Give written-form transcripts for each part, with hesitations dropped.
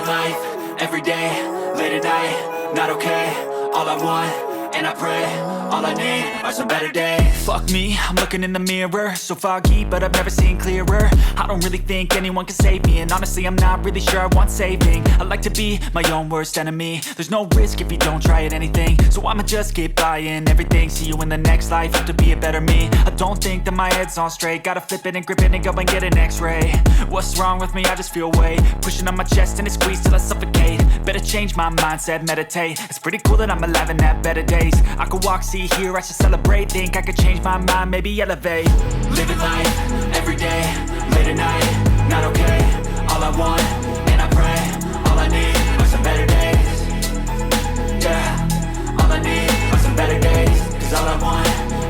Living life, everyday, late at night, not okay. All I want, and I pray, all I need are some better days. Fuck me, I'm looking in the mirror, so foggy, but I've never seen clearer. I don't really think anyone can save me, and honestly I'm not really sure I want saving. I like to be my own worst enemy. There's no risk if you don't try at anything, so I'ma just keep buying everything. See you in the next life, have to be a better me. I don't think that my head's on straight, gotta flip it and grip it and go and get an x-ray. What's wrong with me? I just feel weight pushing on my chest and it squeezes till I suffocate. Better change my mindset, meditate. It's pretty cool that I'm alive and have better days. I could walk, see, hear, I should celebrate. Think I could change my mind, maybe elevate. Living life, everyday, late at night, not okay. All I want, and I pray, all I need are some better days. Yeah, all I need are some better days. Cause all I want,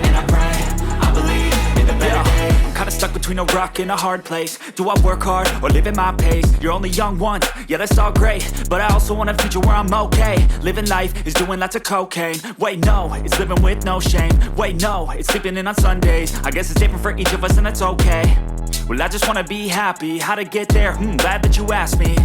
and I pray, I believe in the better days. I'm kinda stuck between a rock and a hard place. Do I work hard or live at my pace? You're only young once, yeah that's all great, but I also want a future where I'm okay. Living life is doing lots of cocaine. Wait no, it's living with no shame. Wait no, it's sleeping in on Sundays. I guess it's different for each of us and that's okay. Well I just wanna be happy, how to get there? Glad that you asked me.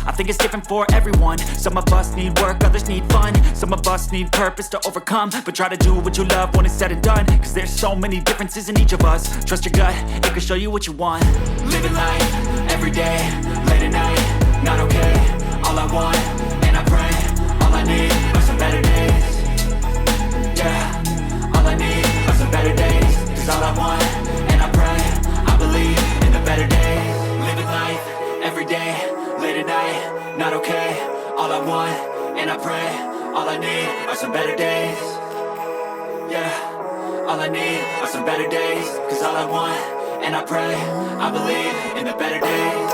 I think it's different for everyone. Some of us need work, others need fun. Some of us need purpose to overcome. But try to do what you love when it's said and done. Cause there's so many differences in each of us. Trust your gut, it can show you what you want. Living life, everyday, late at night, not okay. All I want, and I pray, all I need are some better days. Yeah, all I need are some better days. Cause all I want, and I pray, I believe in the better days. Living life, everyday, late at night, not okay. All I want, and I pray, all I need are some better days. Yeah, all I need are some better days. Cause all I want, and I pray, I believe in the better days.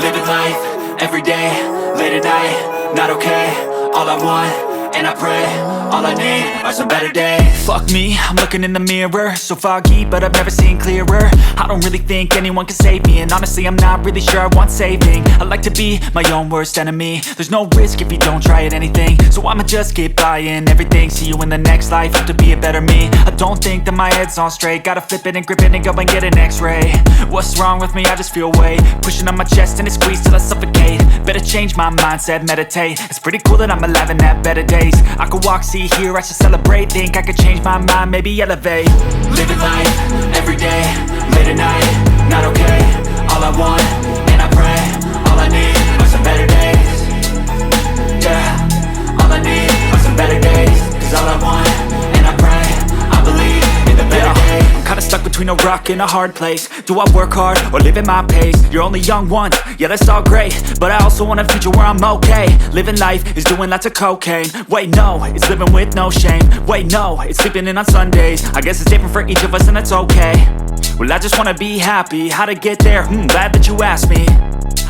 Living life, everyday, late at night, not okay. All I want, and I pray, all I need are some better days. Fuck me, I'm looking in the mirror, so foggy, but I've never seen clearer. I don't really think anyone can save me, and honestly I'm not really sure I want saving. I like to be my own worst enemy. There's no risk if you don't try at anything, so I'ma just keep buying everything. See you in the next life, have to be a better me. I don't think that my head's on straight, gotta flip it and grip it and go and get an x-ray. What's wrong with me? I just feel weight pushing on my chest and it squeezes till I suffocate. Better change my mindset, meditate. It's pretty cool that I'm alive and have better days. I could walk, see, hear, I should celebrate. Think I could change my mind, maybe elevate. Living life, everyday, late at night, not okay. All I want, and I pray, all I need are some better days. Yeah, all I need are some better days. Cause all I want, and I pray, I believe in the better days. I'm kinda stuck between a rock and a hard place. Do I work hard or live at my pace? You're only young once, yeah that's all great, but I also want a future where I'm okay. Living life is doing lots of cocaine. Wait no, it's living with no shame. Wait no, it's sleeping in on Sundays. I guess it's different for each of us and that's okay. Well I just wanna be happy, how to get there? Glad that you asked me.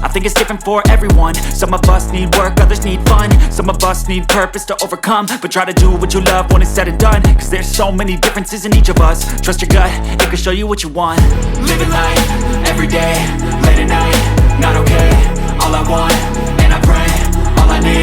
I think it's different for everyone. Some of us need work, others need fun. Some of us need purpose to overcome. But try to do what you love when it's said and done. Cause there's so many differences in each of us. Trust your gut, it can show you what you want. Living life, everyday, late at night, not okay. All I want, and I pray, all I need